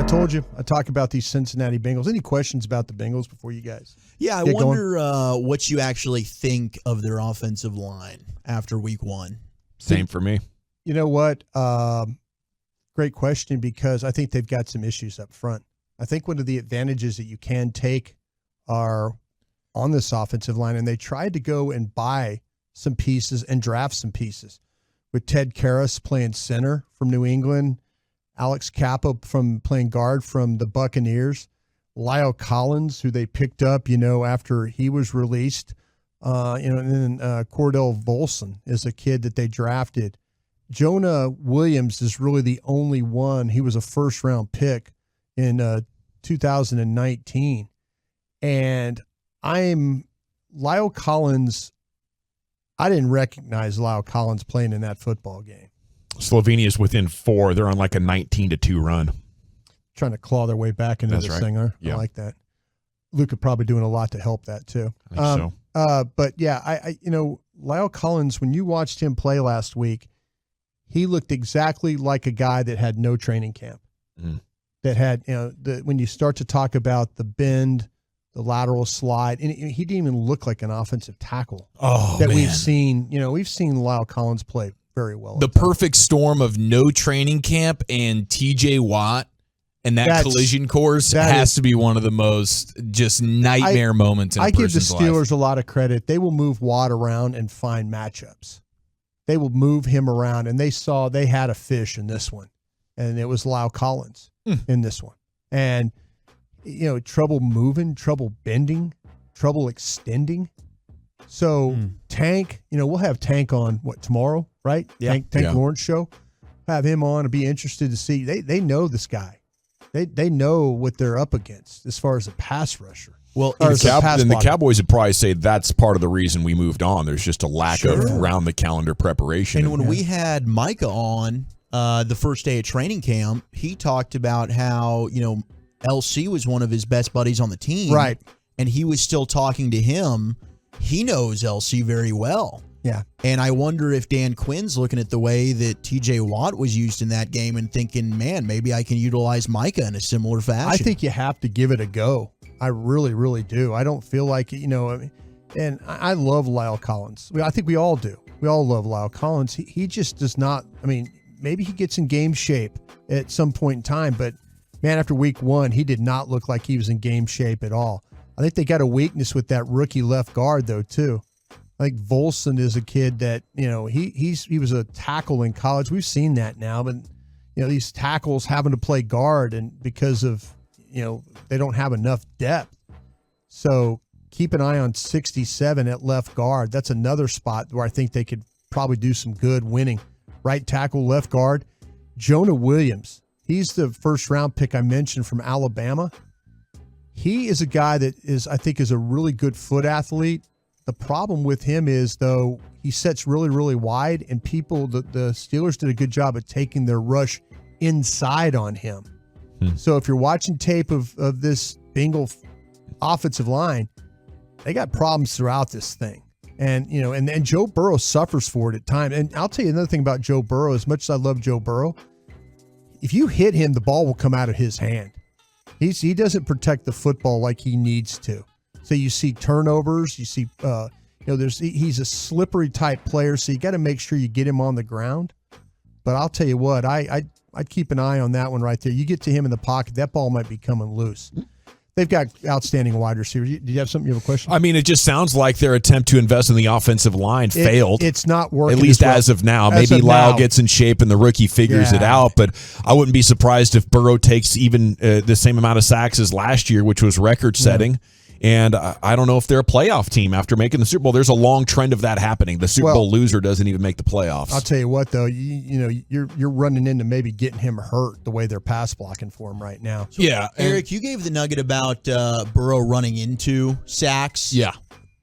told you. I talk about these Cincinnati Bengals. Any questions about the Bengals before you guys? Yeah, I wonder what you actually think of their offensive line after week one. Same for me. You know what? Great question, because I think they've got some issues up front. I think one of the advantages that you can take are on this offensive line, and they tried to go and buy some pieces and draft some pieces with Ted Karras playing center from New England, Alex Kappa from playing guard from the Buccaneers, Lyle Collins, who they picked up, after he was released, and then Cordell Volson is a kid that they drafted. Jonah Williams is really the only one. He was a first-round pick in 2019. And Lyle Collins, I didn't recognize Lyle Collins playing in that football game. Slovenia's within 4. They're on like a 19-2 run. Trying to claw their way back into this thing. Huh? Yeah. I like that. Luka probably doing a lot to help that too. I think so. But yeah, Lyle Collins, when you watched him play last week, he looked exactly like a guy that had no training camp. Mm. That had, when you start to talk about the bend, the lateral slide, and he didn't even look like an offensive tackle we've seen. We've seen Lyle Collins play very well. The perfect storm of no training camp and TJ Watt and that collision course has to be one of the most just nightmare moments in a person's life. I give the Steelers a lot of credit. They will move Watt around and find matchups. They will move him around, and they had a fish in this one, and it was Lyle Collins in this one. And, trouble moving, trouble bending, trouble extending. So Tank, we'll have Tank on, tomorrow, right? Yeah. Tank Lawrence show. Have him on and be interested to see. They know this guy. They know what they're up against as far as a pass rusher. Well, the Cowboys would probably say that's part of the reason we moved on. There's just a lack of round-the-calendar preparation. And when we had Micah on the first day of training camp, he talked about how, LC was one of his best buddies on the team. Right. And he was still talking to him. He knows LC very well. Yeah. And I wonder if Dan Quinn's looking at the way that TJ Watt was used in that game and thinking, man, maybe I can utilize Micah in a similar fashion. I think you have to give it a go. I really, really do. I don't feel like, and I love Lyle Collins. I think we all do. We all love Lyle Collins. He just does not, maybe he gets in game shape at some point in time, but man, after week one, he did not look like he was in game shape at all. I think they got a weakness with that rookie left guard, though, too. I think Volson is a kid that, he was a tackle in college. We've seen that now, but, these tackles having to play guard and because of, they don't have enough depth. So keep an eye on 67 at left guard. That's another spot where I think they could probably do some good winning. Right tackle, left guard. Jonah Williams. He's the first-round pick I mentioned from Alabama. He is a guy that I think is a really good foot athlete. The problem with him is, though, he sets really, really wide, and the Steelers did a good job of taking their rush inside on him. So if you're watching tape of this Bengal offensive line, they got problems throughout this thing. And, and Joe Burrow suffers for it at times. And I'll tell you another thing about Joe Burrow. As much as I love Joe Burrow, if you hit him, the ball will come out of his hand. He doesn't protect the football like he needs to. So you see turnovers, you see, he's a slippery type player. So you got to make sure you get him on the ground. But I'll tell you what, I'd keep an eye on that one right there. You get to him in the pocket, that ball might be coming loose. They've got outstanding wide receivers. Do you have something? You have a question? It just sounds like their attempt to invest in the offensive line failed. It's not working. At least as of now. Maybe Lyle gets in shape and the rookie figures it out, but I wouldn't be surprised if Burrow takes even the same amount of sacks as last year, which was record-setting. Yeah. And I don't know if they're a playoff team after making the Super Bowl. There's a long trend of that happening. The Super Bowl loser doesn't even make the playoffs. I'll tell you what, though, you're running into maybe getting him hurt the way they're pass blocking for him right now. So, yeah, Eric, you gave the nugget about Burrow running into sacks. Yeah,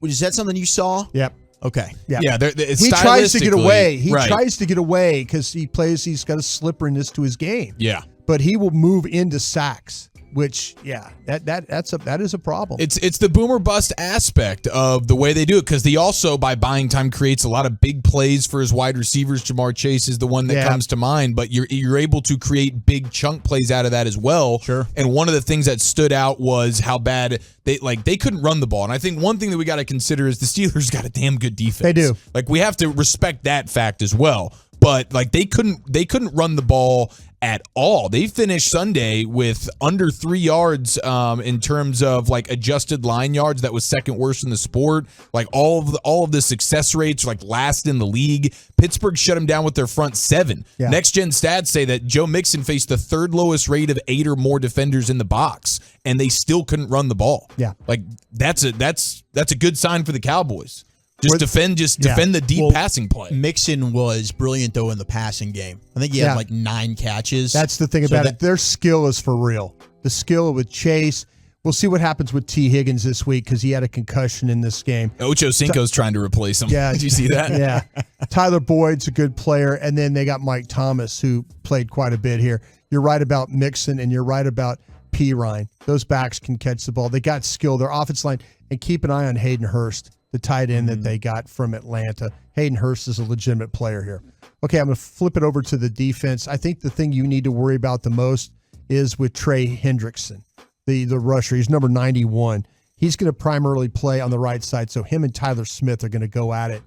is that something you saw? Yep. Okay. Yeah. He tries to get away. He tries to get away because he's got a slipperiness to his game. Yeah. But he will move into sacks. which that is a problem. It's the boomer bust aspect of the way they do it, because he also, by buying time, creates a lot of big plays for his wide receivers. Jamar Chase is the one that comes to mind, but you're able to create big chunk plays out of that as well. Sure. And one of the things that stood out was how bad they couldn't run the ball. And I think one thing that we got to consider is the Steelers got a damn good defense. They do. Like, we have to respect that fact as well. But like, they couldn't run the ball at all. They finished Sunday with under 3 yards in terms of like adjusted line yards. That was second worst in the sport. Like, all of the success rates, like, last in the league. Pittsburgh shut them down with their front seven. Yeah. Next gen stats say that Joe Mixon faced the third lowest rate of 8 or more defenders in the box, and they still couldn't run the ball. Yeah, like that's a good sign for the Cowboys. Defend the deep passing play. Mixon was brilliant, though, in the passing game. I think he had like 9 catches. That's the thing about it. Their skill is for real. The skill with Chase. We'll see what happens with T. Higgins this week because he had a concussion in this game. Ocho Cinco's trying to replace him. Yeah. Did you see that? Yeah. Tyler Boyd's a good player, and then they got Mike Thomas, who played quite a bit here. You're right about Mixon, and you're right about Pirine. Those backs can catch the ball. They got skill. Their offensive line, and keep an eye on Hayden Hurst, the tight end that they got from Atlanta. Hayden Hurst is a legitimate player here. Okay, I'm going to flip it over to the defense. I think the thing you need to worry about the most is with Trey Hendrickson, the rusher. He's number 91. He's going to primarily play on the right side, so him and Tyler Smith are going to go at it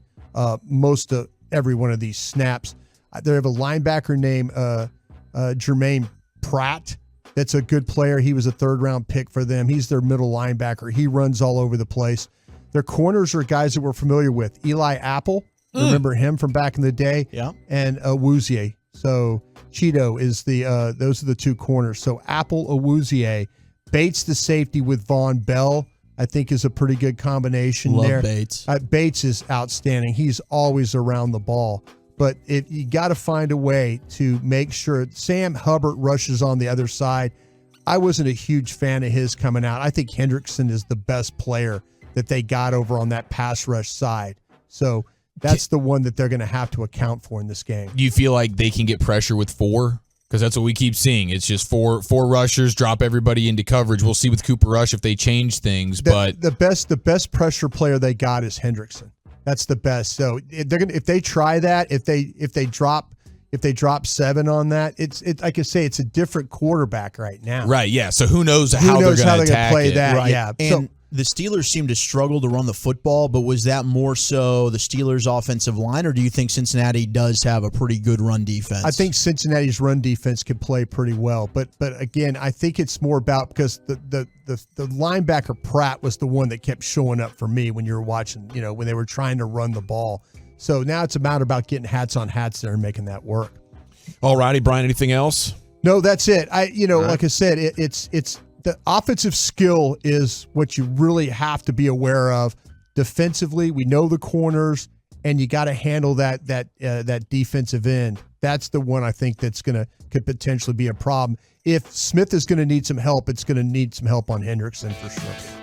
most of every one of these snaps. They have a linebacker named Jermaine Pratt. That's a good player. He was a third-round pick for them. He's their middle linebacker. He runs all over the place. Their corners are guys that we're familiar with. Eli Apple, remember him from back in the day? Yeah. And Awuzie. So Cheeto is those are the two corners. So Apple, Awuzie. Bates, the safety with Von Bell, I think is a pretty good combination. Love Bates. Bates is outstanding. He's always around the ball. But you got to find a way to make sure Sam Hubbard rushes on the other side. I wasn't a huge fan of his coming out. I think Hendrickson is the best player that they got over on that pass rush side. So that's the one that they're going to have to account for in this game. Do you feel like they can get pressure with 4? Because that's what we keep seeing. It's just four rushers, drop everybody into coverage. We'll see with Cooper Rush if they change things. But the best pressure player they got is Hendrickson. That's the best. So if they try that, if they drop 7 on that, it's like I say, it's a different quarterback right now. Right. Yeah. So who knows how they're going to play that? Right. Yeah. And the Steelers seem to struggle to run the football, but was that more so the Steelers' offensive line, or do you think Cincinnati does have a pretty good run defense? I think Cincinnati's run defense can play pretty well, but again, I think it's more about because the linebacker Pratt was the one that kept showing up for me when you were watching, when they were trying to run the ball. So now it's a matter about getting hats on hats there and making that work. All righty, Brian. Anything else? No, that's it. Like I said, it's the offensive skill is what you really have to be aware of. Defensively, we know the corners, and you got to handle that defensive end. That's the one I think that's could potentially be a problem. If Smith is going to need some help, it's going to need some help on Hendrickson for sure.